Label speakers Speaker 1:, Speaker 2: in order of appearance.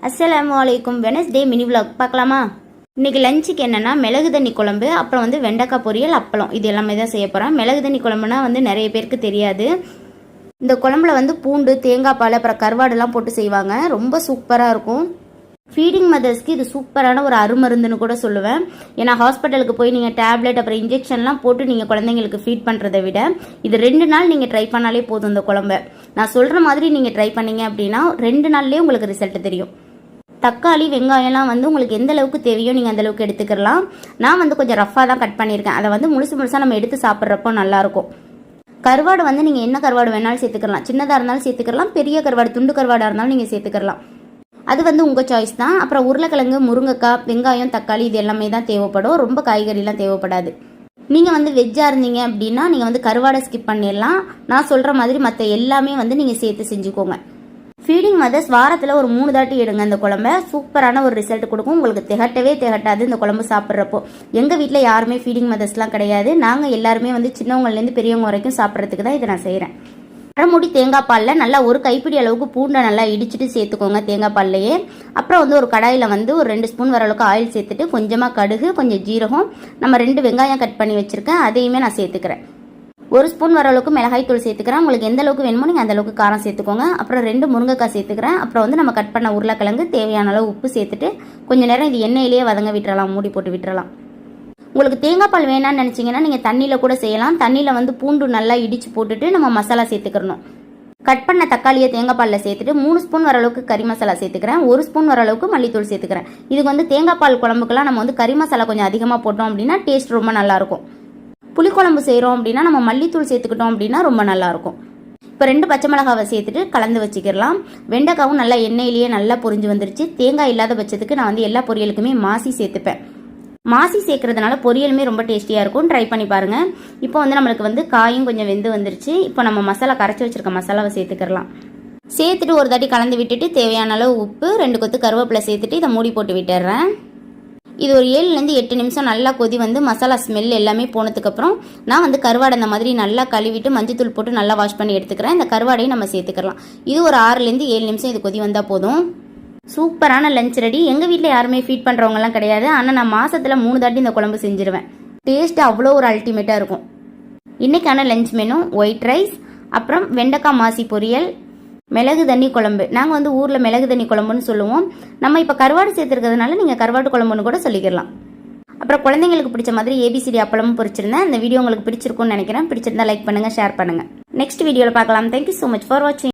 Speaker 1: அஸ்ஸலாமு அலைக்கும். Wednesday mini vlog பார்க்கலாமா? இன்றைக்கி லஞ்சுக்கு என்னென்னா மிளகு தண்ணி குழம்பு, அப்புறம் வெண்டைக்காய் பொரியல், அப்பளம், இது எல்லாமே தான் செய்ய போகிறேன். மிளகு தண்ணி குழம்புனா நிறைய பேருக்கு தெரியாது. இந்த குழம்புல பூண்டு, தேங்காய் பால், அப்புறம் கருவாடுலாம் போட்டு செய்வாங்க. ரொம்ப சூப்பராக இருக்கும். ஃபீடிங் மதர்ஸ்க்கு இது சூப்பரான ஒரு அருமருந்துன்னு கூட சொல்லுவேன். ஏன்னா ஹாஸ்பிட்டலுக்கு போய் நீங்கள் டேப்லெட் அப்புறம் இன்ஜெக்ஷன்லாம் போட்டு நீங்கள் குழந்தைங்களுக்கு ஃபீட் பண்ணுறதை விட இது 2 நாள் நீங்கள் ட்ரை பண்ணாலே போதும். இந்த குழம்பை நான் சொல்கிற மாதிரி நீங்கள் ட்ரை பண்ணீங்க அப்படின்னா 2 நாள்லேயே உங்களுக்கு ரிசல்ட் தெரியும். தக்காளி, வெங்காயம்லாம் உங்களுக்கு எந்த அளவுக்கு தேவையோ நீங்கள் அந்த அளவுக்கு எடுத்துக்கலாம். நான் கொஞ்சம் ரஃபாக தான் கட் பண்ணியிருக்கேன். அதை முழுசாக நம்ம எடுத்து சாப்பிட்றப்போ நல்லாயிருக்கும். கருவாடு நீங்கள் என்ன கருவாடு வேணாலும் சேர்த்துக்கலாம். சின்னதாக இருந்தாலும் சேர்த்துக்கலாம், பெரிய கருவாடு துண்டு கருவாடாக இருந்தாலும் நீங்கள் சேர்த்துக்கலாம். அது உங்கள் சாய்ஸ் தான். அப்புறம் உருளைக்கிழங்கு, முருங்கைக்காய், வெங்காயம், தக்காளி இது எல்லாமே தான் தேவைப்படும். ரொம்ப காய்கறிலாம் தேவைப்படாது. நீங்கள் வெஜ்ஜாக இருந்தீங்க அப்படின்னா நீங்கள் கருவாடை ஸ்கிப் பண்ணிடலாம். நான் சொல்கிற மாதிரி மற்ற எல்லாமே நீங்கள் சேர்த்து செஞ்சுக்கோங்க. ஃபீடிங் மதர்ஸ் வாரத்தில் ஒரு 3 தாட்டி எடுங்க. இந்த குழம்பை சூப்பரான ஒரு ரிசல்ட் கொடுக்கும். உங்களுக்கு திகட்டாது இந்த குழம்பு சாப்பிட்றப்போ. எங்கள் வீட்டில் யாருமே ஃபீடிங் மதர்ஸ்லாம் கிடையாது. நாங்கள் எல்லாருமே சின்னவங்கலேருந்து பெரியவங்க வரைக்கும் சாப்பிட்றதுக்கு தான் இதை நான் செய்கிறேன். அரைமுடி தேங்காய் பாலில் நல்லா ஒரு கைப்பிடி அளவுக்கு பூண்டை நல்லா இடிச்சிட்டு சேர்த்துக்கோங்க தேங்காய் பால்லையே. அப்புறம் ஒரு கடாயில் ஒரு 2 ஸ்பூன் வர அளவுக்கு ஆயில் சேர்த்துட்டு கொஞ்சமாக கடுகு, கொஞ்சம் ஜீரகம், நம்ம 2 வெங்காயம் கட் பண்ணி வச்சுருக்கேன் அதையுமே நான் சேர்த்துக்கிறேன். 1 ஸ்பூன் வர அளவுக்கு மிளகாய் தூள் சேர்த்துக்கிறேன். உங்களுக்கு எந்த அளவுக்கு வேணுமோ நீங்கள் அந்த அளவுக்கு காரம் சேர்த்துக்கோங்க. அப்புறம் 2 முருங்கைக்காய் சேர்த்துக்கிறேன். அப்புறம் நம்ம கட் பண்ண உருளைக்கிழங்கு, தேவையான அளவு உப்பு சேர்த்துட்டு கொஞ்சம் நேரம் இது எண்ணெயிலேயே வதங்க விட்டுறலாம், மூடி போட்டு விட்டுறலாம். உங்களுக்கு தேங்காய் பால் வேணான்னு நினச்சிங்கன்னா நீங்கள் தண்ணியில் கூட செய்யலாம். தண்ணியில் பூண்டு நல்லா இடித்து போட்டுட்டு நம்ம மசாலா சேர்த்துக்கிறணும். கட் பண்ண தக்காளியை தேங்காய் பாலில் சேர்த்துட்டு 3 ஸ்பூன் வர அளவுக்கு கறி மசாலா சேர்த்துக்கிறேன். 1 ஸ்பூன் வர அளவுக்கு மல்லித்தூள் சேர்த்துக்கிறேன். இதுக்கு தேங்காய் பால் குழம்புக்கெல்லாம் நம்ம கறி மசாலா கொஞ்சம் அதிகமாக போட்டோம் அப்படின்னா டேஸ்ட் ரொம்ப நல்லாயிருக்கும். புளிக்குழம்பு செய்கிறோம் அப்படின்னா நம்ம மல்லித்தூள் சேர்த்துக்கிட்டோம் அப்படின்னா ரொம்ப நல்லாயிருக்கும். இப்போ 2 பச்சை மிளகாவை சேர்த்துட்டு கலந்து வச்சுக்கிடலாம். வெண்டைக்காவும் நல்லா எண்ணெயிலேயே நல்லா பொரிஞ்சு வந்துருச்சு. தேங்காய் இல்லாத பட்சத்துக்கு நான் எல்லா பொரியலுக்குமே மாசி சேர்த்துப்பேன். மாசி சேர்க்கறதுனால பொரியலுமே ரொம்ப டேஸ்டியாக இருக்கும். ட்ரை பண்ணி பாருங்கள். இப்போ நம்மளுக்கு காயும் கொஞ்சம் வெந்து வந்துருச்சு. இப்போ நம்ம மசாலா கரைச்சி வச்சுருக்க மசாலாவை சேர்த்துக்கலாம். சேர்த்துட்டு ஒரு தாட்டி கலந்து விட்டுட்டு தேவையான அளவு உப்பு, 2 கொத்து கருவேப்பிலை சேர்த்துட்டு இதை மூடி போட்டு விட்டுறேன். இது ஒரு 7லேருந்து 8 நிமிஷம் நல்லா கொதி மசாலா ஸ்மெல் எல்லாமே போனதுக்கப்புறம் நான் கருவாடை இந்த மாதிரி நல்லா கழுவிட்டு மஞ்சத்தூள் போட்டு நல்லா வாஷ் பண்ணி எடுத்துக்கிறேன். இந்த கருவாடையும் நம்ம சேர்த்துக்கலாம். இது ஒரு 6லேருந்து 7 நிமிஷம் இது கொதி வந்தால் போதும். சூப்பரான லஞ்ச் ரெடி. எங்கள் வீட்டில் யாருமே ஃபீட் பண்ணுறவங்கலாம் கிடையாது. ஆனால் நான் மாதத்தில் 3 தாட்டி இந்த குழம்பு செஞ்சுருவேன். டேஸ்ட் அவ்வளோ ஒரு அல்டிமேட்டாக இருக்கும். இன்றைக்கான லஞ்ச் மெனு ஒயிட் ரைஸ், அப்புறம் வெண்டைக்காய் மாசி பொரியல், மிளகு தண்ணி குழம்பு. நாங்கள் ஊரில் மிளகு தண்ணி குழம்புன்னு சொல்லுவோம். நம்ம இப்போ கருவாடு சேர்த்துருக்கிறதுனால நீங்கள் கருவாடு குழம்புன்னு கூட சொல்லிக்கலாம். அப்புறம் குழந்தைங்களுக்கு பிடிச்ச மாதிரி ABCD அப்பளமும் பொரிச்சிருந்தேன். இந்த வீடியோ உங்களுக்கு பிடிச்சிருக்கும்னு நினைக்கிறேன். பிடிச்சிருந்தா லைக் பண்ணுங்கள், ஷேர் பண்ணுங்கள். நெக்ஸ்ட் வீடியோவில் பார்க்கலாம். தேங்க்யூ ஸோ மச் ஃபார் வாட்சிங்.